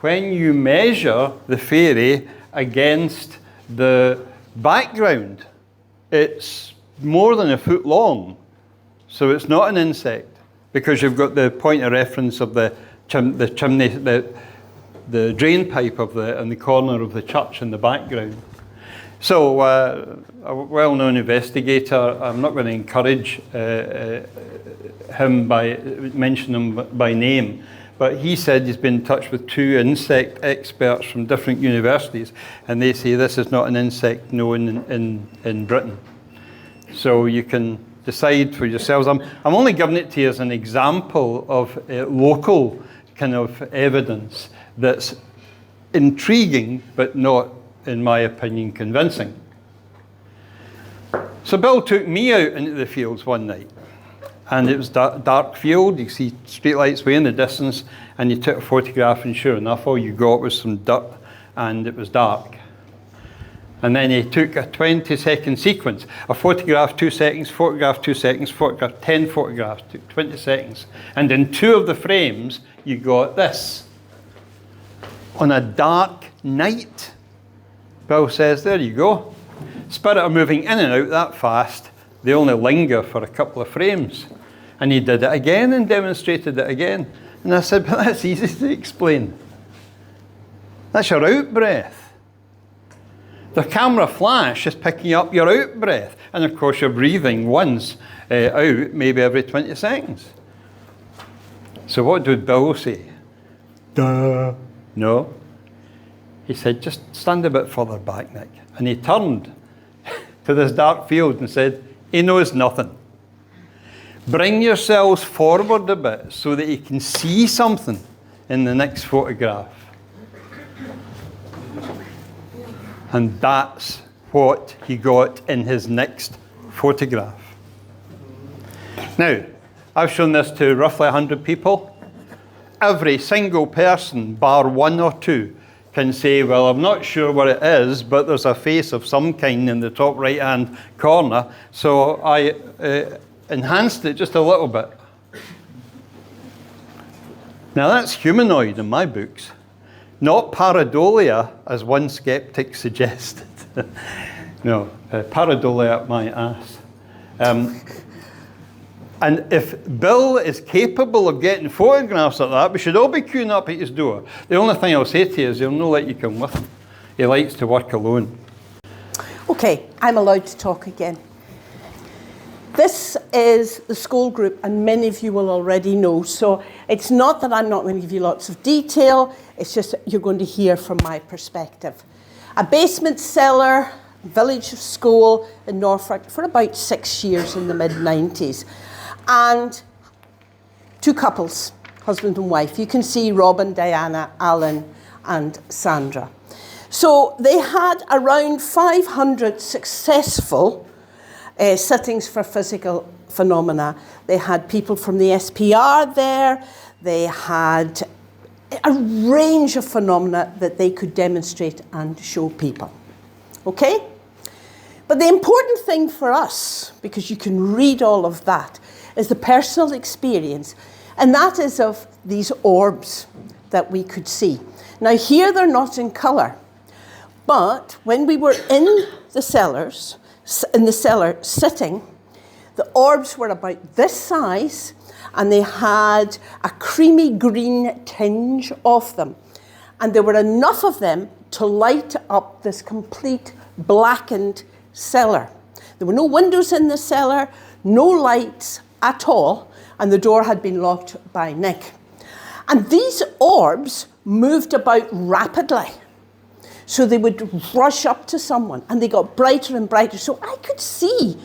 when you measure the fairy against the background, it's more than a foot long. So it's not an insect, because you've got the point of reference of the chimney, the drain pipe in the corner of the church in the background. So a well-known investigator, I'm not going to encourage him by mention him by name, but he said he's been in touch with 2 insect experts from different universities, and they say this is not an insect known in Britain. So you can decide for yourselves. I'm only giving it to you as an example of local kind of evidence that's intriguing, but not, in my opinion, convincing. So Bill took me out into the fields one night, and it was dark field. You see streetlights way in the distance, and you took a photograph, and sure enough, all you got was some dirt, and it was dark. And then he took a 20-second sequence, a photograph 2 seconds, photograph 2 seconds, photograph 10 photographs, took 20 seconds. And in 2 of the frames, you got this. On a dark night, Bill says, there you go. Spirit are moving in and out that fast. They only linger for a couple of frames. And he did it again and demonstrated it again. And I said, but that's easy to explain. That's your out-breath. The camera flash is picking up your out-breath. And of course, you're breathing once out, maybe every 20 seconds. So what did Bill say? Duh. No. He said, just stand a bit further back, Nick. And he turned. to this dark field and said, he knows nothing. Bring yourselves forward a bit so that you can see something in the next photograph. And that's what he got in his next photograph. Now, I've shown this to roughly 100 people. Every single person, bar one or two, can say, well, I'm not sure what it is, but there's a face of some kind in the top right-hand corner, so I enhanced it just a little bit. Now, that's humanoid in my books, not pareidolia, as one skeptic suggested. No, pareidolia up my ass. And if Bill is capable of getting photographs like that, we should all be queuing up at his door. The only thing I'll say to you is he'll not let you come with him. He likes to work alone. Okay, I'm allowed to talk again. This is the school group, and many of you will already know. So it's not that I'm not going to give you lots of detail. It's just that you're going to hear from my perspective. A basement cellar, village school in Norfolk for about 6 years in the mid-90s. And two couples, husband and wife. You can see Robin, Diana, Alan, and Sandra. So they had around 500 successful sittings for physical phenomena. They had people from the SPR there. They had a range of phenomena that they could demonstrate and show people. Okay? But the important thing for us, because you can read all of that, is the personal experience, and that is of these orbs that we could see. Now here they're not in colour, but when we were in the cellar sitting, the orbs were about this size, and they had a creamy green tinge of them. And there were enough of them to light up this complete blackened cellar. There were no windows in the cellar, no lights at all, and the door had been locked by Nick. And these orbs moved about rapidly. So they would rush up to someone, and they got brighter and brighter. So I could see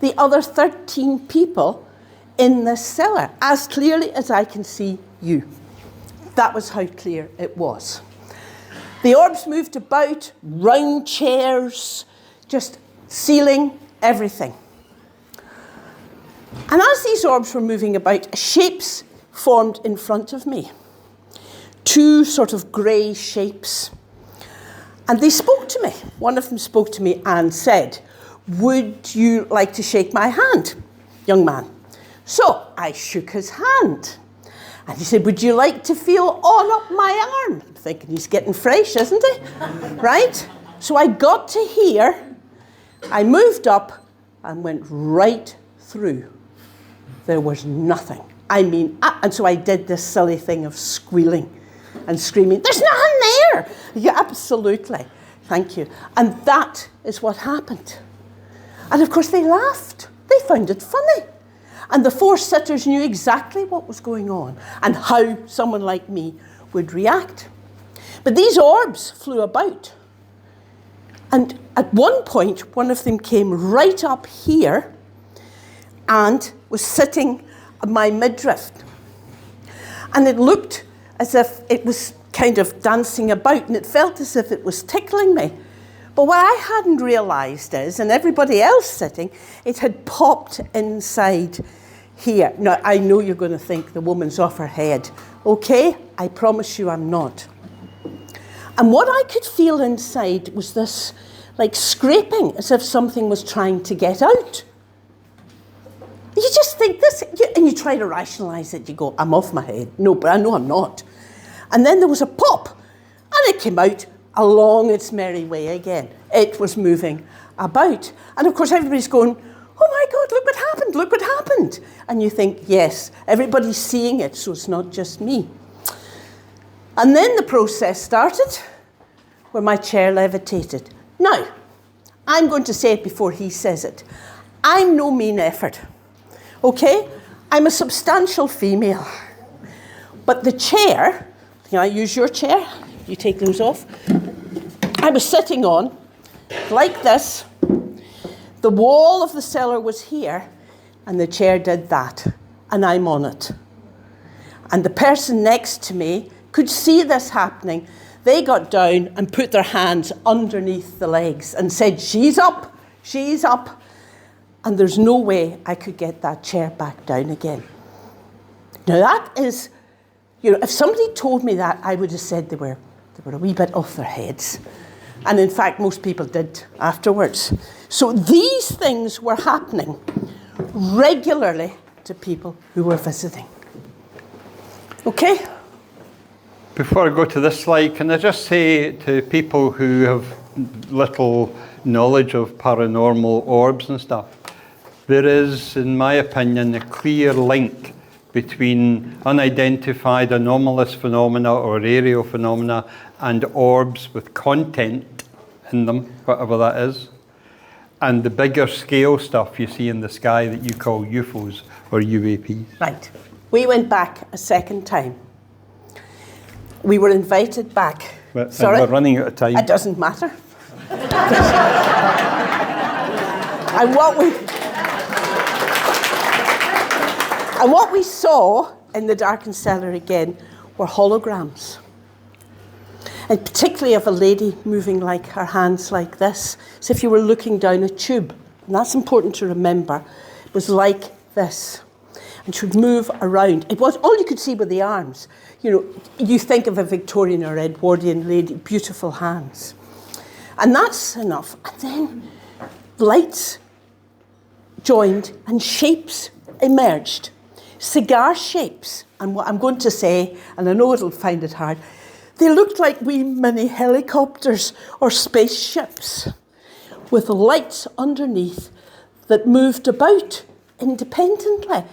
the other 13 people in this cellar as clearly as I can see you. That was how clear it was. The orbs moved about, round chairs, just ceiling, everything. And as these orbs were moving about, shapes formed in front of me. Two sort of grey shapes. And they spoke to me. One of them spoke to me and said, "Would you like to shake my hand, young man?" So I shook his hand. And he said, "Would you like to feel on up my arm?" I'm thinking, he's getting fresh, isn't he? Right? So I got to here. I moved up and went right through. There was nothing. I mean, and so I did this silly thing of squealing and screaming, "There's nothing there!" Yeah, absolutely. Thank you. And that is what happened. And of course they laughed. They found it funny. And the four sitters knew exactly what was going on and how someone like me would react. But these orbs flew about. And at one point, one of them came right up here and was sitting on my midriff. And it looked as if it was kind of dancing about, and it felt as if it was tickling me. But what I hadn't realised is, and everybody else sitting, it had popped inside here. Now, I know you're going to think the woman's off her head. Okay? I promise you I'm not. And what I could feel inside was this, like, scraping, as if something was trying to get out. You just think this, and you try to rationalise it. You go, "I'm off my head." No, but I know I'm not. And then there was a pop, and it came out along its merry way again. It was moving about. And of course, everybody's going, "Oh my God, look what happened, look what happened." And you think, yes, everybody's seeing it, so it's not just me. And then the process started, where my chair levitated. Now, I'm going to say it before he says it. I'm no mean effort, okay? I'm a substantial female. But the chair, can I use your chair? You take those off. I was sitting on, like this. The wall of the cellar was here, and the chair did that, and I'm on it. And the person next to me could see this happening. They got down and put their hands underneath the legs and said, she's up, she's up. And there's no way I could get that chair back down again. Now that is, if somebody told me that, I would have said they were a wee bit off their heads. And in fact, most people did afterwards. So these things were happening regularly to people who were visiting. Okay? Before I go to this slide, can I just say to people who have little knowledge of paranormal orbs and stuff, there is, in my opinion, a clear link between unidentified anomalous phenomena or aerial phenomena and orbs with content in them, whatever that is, and the bigger scale stuff you see in the sky that you call UFOs or UAPs. Right. We went back a second time. We were invited back. But, Sorry? we're running out of time. It doesn't matter. And what we saw in the darkened cellar again were holograms. And particularly of a lady moving like her hands like this, as if you were looking down a tube. And that's important to remember. It was like this. And she would move around. It was all you could see were the arms. You think of a Victorian or Edwardian lady, beautiful hands. And that's enough. And then lights joined and shapes emerged. Cigar shapes. And what I'm going to say, and I know it'll find it hard, they looked like wee mini helicopters or spaceships with lights underneath that moved about independently.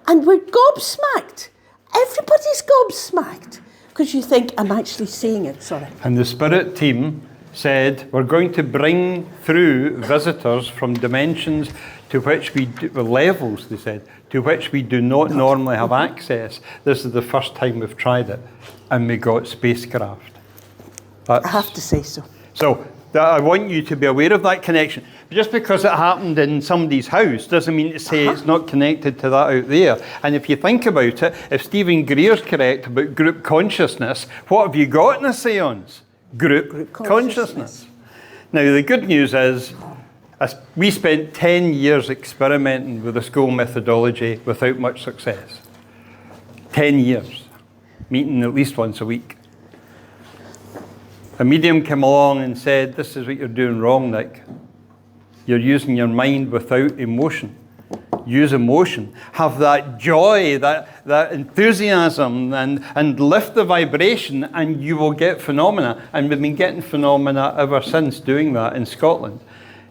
And we're gobsmacked. Everybody's gobsmacked. Because you think, I'm actually seeing it, sorry. And the spirit team said, we're going to bring through visitors from dimensions to which levels, they said, to which we do not normally have access. This is the first time we've tried it. And we got spacecraft. I have to say so. So I want you to be aware of that connection. Just because it happened in somebody's house doesn't mean to say it's not connected to that out there. And if you think about it, if Stephen Greer's correct about group consciousness, what have you got in a seance? Group consciousness. Now, the good news is, we spent 10 years experimenting with the school methodology without much success. 10 years. Meeting at least once a week. A medium came along and said, this is what you're doing wrong, Nick. You're using your mind without emotion. Use emotion. Have that joy, that enthusiasm, and lift the vibration, and you will get phenomena. And we've been getting phenomena ever since doing that in Scotland,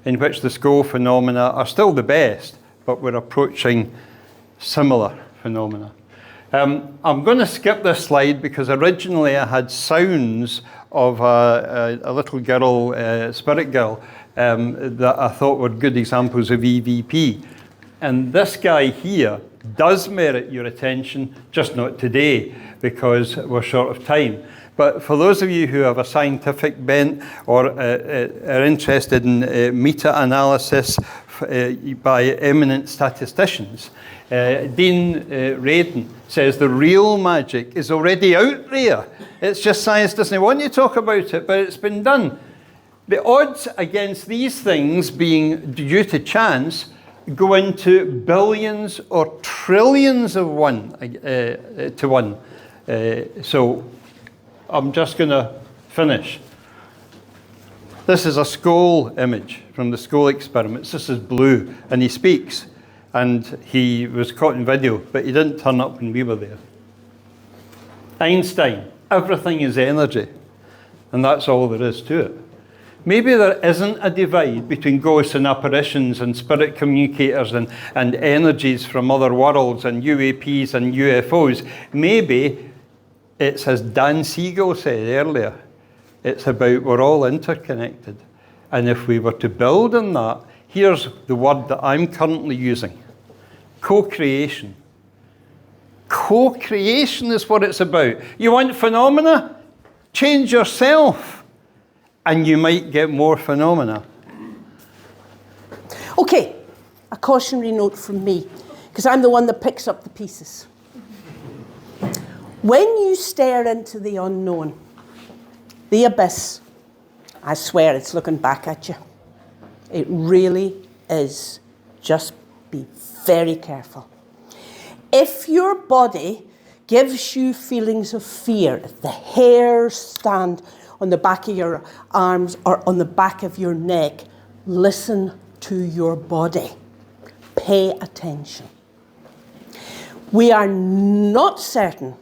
in which the school phenomena are still the best, but we're approaching similar phenomena. I'm going to skip this slide because originally I had sounds of a little girl, spirit girl, that I thought were good examples of EVP. And this guy here does merit your attention, just not today because we're short of time. But for those of you who have a scientific bent or are interested in meta-analysis by eminent statisticians, Dean Radin says the real magic is already out there. It's just science doesn't want you to talk about it, but it's been done. The odds against these things being due to chance go into billions or trillions of to one. So I'm just going to finish. This is a skull image from the skull experiments. This is blue, and he speaks. And he was caught in video, but he didn't turn up when we were there. Einstein, everything is energy. And that's all there is to it. Maybe there isn't a divide between ghosts and apparitions and spirit communicators and energies from other worlds and UAPs and UFOs. Maybe it's, as Dan Siegel said earlier, it's about we're all interconnected. And if we were to build on that, here's the word that I'm currently using. Co-creation. Co-creation is what it's about. You want phenomena? Change yourself, and you might get more phenomena. Okay, a cautionary note from me, because I'm the one that picks up the pieces. When you stare into the unknown, the abyss, I swear it's looking back at you. It really is. Just be very careful. If your body gives you feelings of fear, if the hairs stand on the back of your arms or on the back of your neck, listen to your body. Pay attention. We are not certain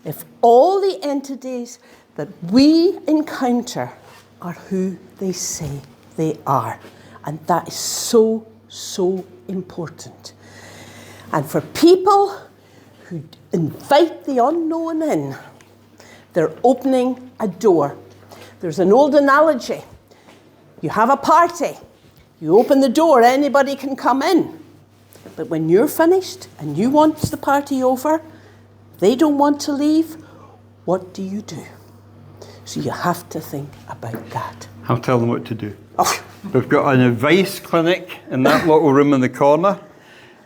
if all the entities that we encounter are who they say they are. And that is so, so important. And for people who invite the unknown in, they're opening a door. There's an old analogy. You have a party. You open the door, anybody can come in. But when you're finished and you want the party over, they don't want to leave, what do you do? So you have to think about that. I'll tell them what to do. Oh. We've got an advice clinic in that little room in the corner.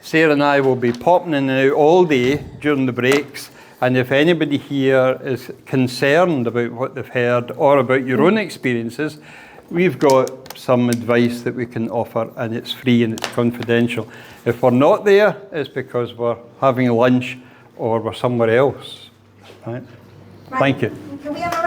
Sarah and I will be popping in and out all day during the breaks. And if anybody here is concerned about what they've heard or about your own experiences, we've got some advice that we can offer, and it's free and it's confidential. If we're not there, it's because we're having lunch or we're somewhere else. Right? Thank you. Can we have a